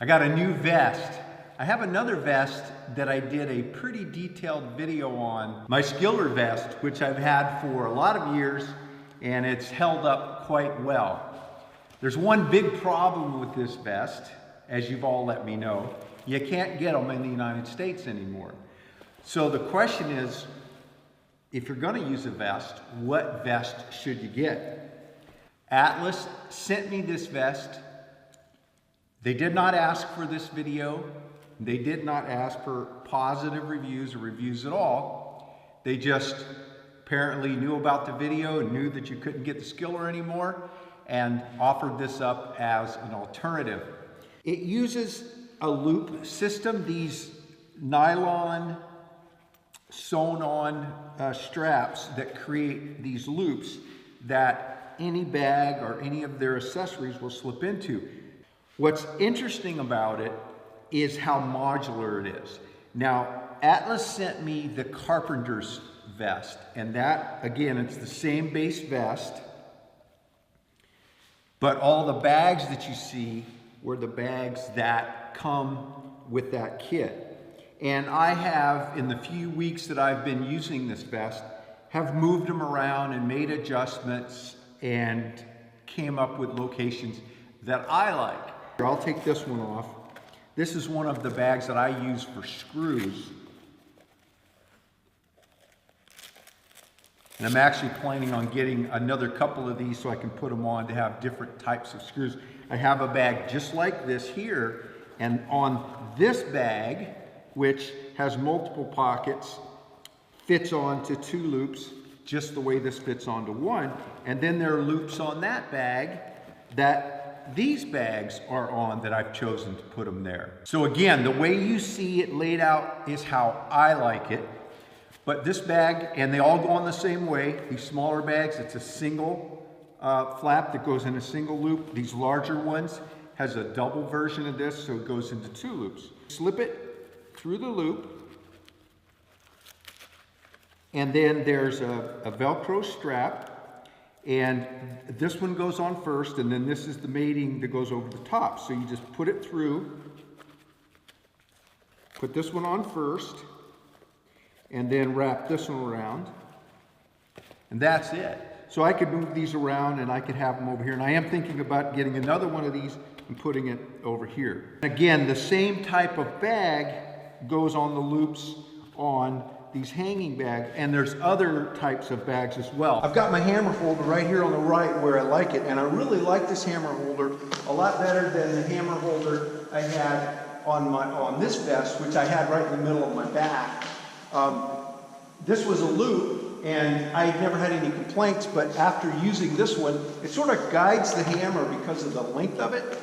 I got a new vest. I have another vest that I did a pretty detailed video on. My Skiller vest, which I've had for a lot of years, and it's held up quite well. There's one big problem with this vest, as you've all let me know. You can't get them in the United States anymore. So the question is, if you're going to use a vest, what vest should you get? Atlas sent me this vest. They did not ask for this video. They did not ask for positive reviews or reviews at all. They just apparently knew about the video and knew that you couldn't get the Skiller anymore and offered this up as an alternative. It uses a loop system, these nylon sewn on straps that create these loops that any bag or any of their accessories will slip into. What's interesting about it is how modular it is. Now, Atlas sent me the Carpenter's vest, and that, again, it's the same base vest, but all the bags that you see were the bags that come with that kit. And I have, in the few weeks that I've been using this vest, have moved them around and made adjustments and came up with locations that I like. I'll take this one off. This is one of the bags that I use for screws. And I'm actually planning on getting another couple of these so I can put them on to have different types of screws. I have a bag just like this here, and on this bag, which has multiple pockets, fits onto 2 loops, just the way this fits onto one. And then there are loops on that bag that these bags are on that I've chosen to put them there. So again, the way you see it laid out is how I like it. But this bag, and they all go on the same way, these smaller bags, it's a single flap that goes in a single loop. These larger ones has a double version of this, so it goes into 2 loops. Slip it through the loop, and then there's a Velcro strap, and this one goes on first, and then this is the mating that goes over the top. So you just put it through, put this one on first, and then wrap this one around, and that's it. So I could move these around and I could have them over here, and I am thinking about getting another one of these and putting it over here. Again, the same type of bag goes on the loops on these hanging bags, and there's other types of bags as well. I've got my hammer holder right here on the right where I like it, and I really like this hammer holder a lot better than the hammer holder I had on this vest, which I had right in the middle of my back. This was a loop, and I had never had any complaints, but after using this one, it sort of guides the hammer because of the length of it.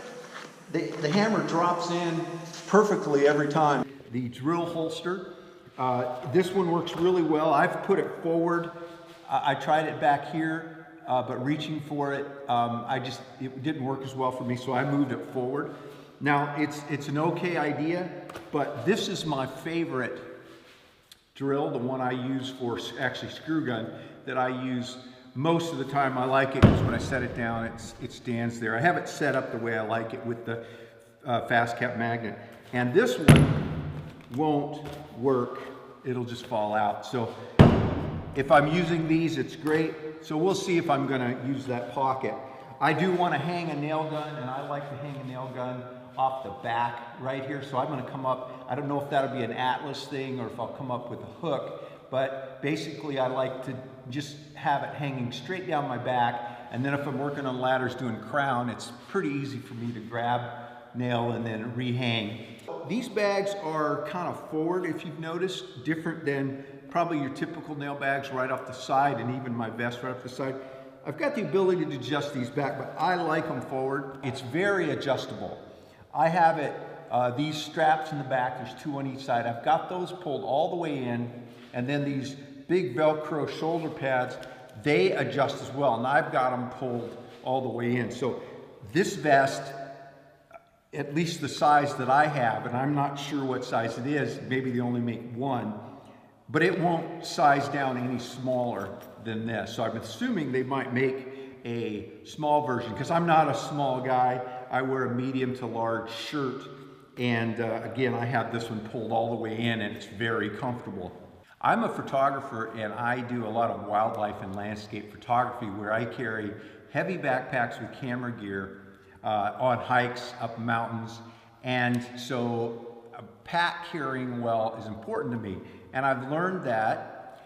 The hammer drops in perfectly every time. The drill holster, this one works really well. I've put it forward. I tried it back here, but reaching for it, it didn't work as well for me, so I moved it forward. Now, it's an okay idea, but this is my favorite drill, the one I use for actually screw gun, that I use most of the time. I like it because when I set it down, it stands there. I have it set up the way I like it with the fast cap magnet. And this one won't work. It'll just fall out. So if I'm using these, it's great. So we'll see if I'm gonna use that pocket. I do wanna hang a nail gun, and I like to hang a nail gun off the back right here. So I'm gonna come up, I don't know if that'll be an Atlas thing or if I'll come up with a hook, but basically I like to just have it hanging straight down my back. And then if I'm working on ladders doing crown, it's pretty easy for me to grab, nail, and then rehang. These bags are kind of forward, if you've noticed, different than probably your typical nail bags right off the side, and even my vest right off the side. I've got the ability to adjust these back, but I like them forward. It's very adjustable. I have it, these straps in the back, there's 2 on each side. I've got those pulled all the way in, and then these big Velcro shoulder pads, they adjust as well, and I've got them pulled all the way in. So this vest, at least the size that I have, and I'm not sure what size it is, maybe they only make one, but it won't size down any smaller than this. So I'm assuming they might make a small version because I'm not a small guy. I wear a medium to large shirt, and again, I have this one pulled all the way in, and it's very comfortable. I'm a photographer, and I do a lot of wildlife and landscape photography where I carry heavy backpacks with camera gear on hikes up mountains, and so a pack carrying well is important to me. And I've learned that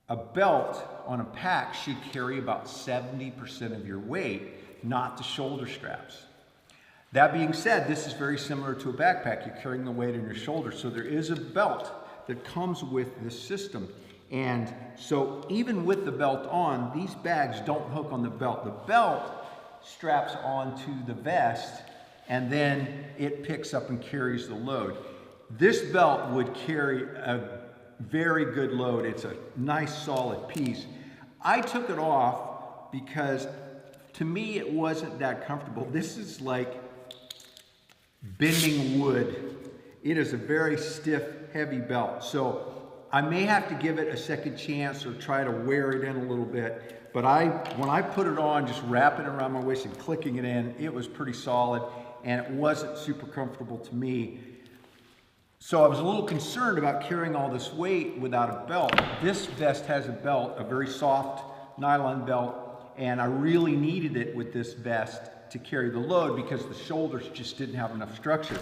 a belt on a pack should carry about 70% of your weight, not the shoulder straps. That being said, this is very similar to a backpack. You're carrying the weight on your shoulder, so there is a belt that comes with this system. And so even with the belt on, these bags don't hook on the belt. The belt straps onto the vest, and then it picks up and carries the load. This belt would carry a very good load. It's a nice solid piece. I took it off because to me it wasn't that comfortable. This is like bending wood. It is a very stiff, heavy belt. So I may have to give it a second chance or try to wear it in a little bit. But when I put it on, just wrapping it around my waist and clicking it in, it was pretty solid, and it wasn't super comfortable to me. So I was a little concerned about carrying all this weight without a belt. This vest has a belt, a very soft nylon belt, and I really needed it with this vest to carry the load because the shoulders just didn't have enough structure.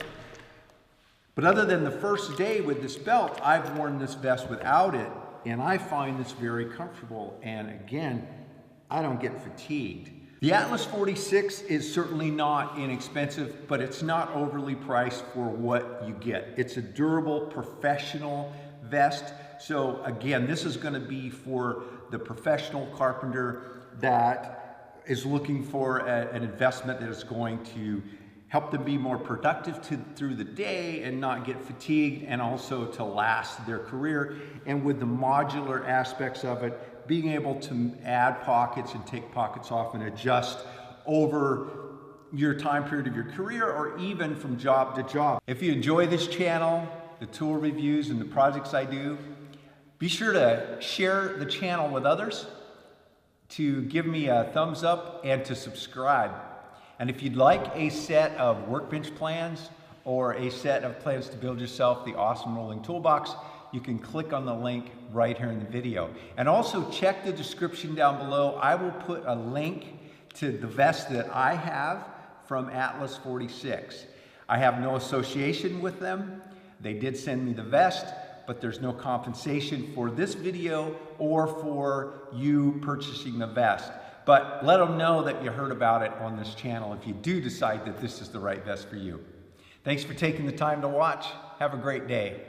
But other than the first day with this belt, I've worn this vest without it, and I find this very comfortable. And again, I don't get fatigued. The Atlas 46 is certainly not inexpensive, but it's not overly priced for what you get. It's a durable, professional vest. So again, this is going to be for the professional carpenter that is looking for an investment that is going to help them be more productive through the day and not get fatigued, and also to last their career. And with the modular aspects of it, being able to add pockets and take pockets off and adjust over your time period of your career or even from job to job. If you enjoy this channel, the tool reviews and the projects I do, be sure to share the channel with others, to give me a thumbs up, and to subscribe. And if you'd like a set of workbench plans or a set of plans to build yourself the awesome rolling toolbox, you can click on the link right here in the video. And also check the description down below. I will put a link to the vest that I have from Atlas 46. I have no association with them. They did send me the vest, but there's no compensation for this video or for you purchasing the vest. But let them know that you heard about it on this channel if you do decide that this is the right vest for you. Thanks for taking the time to watch. Have a great day.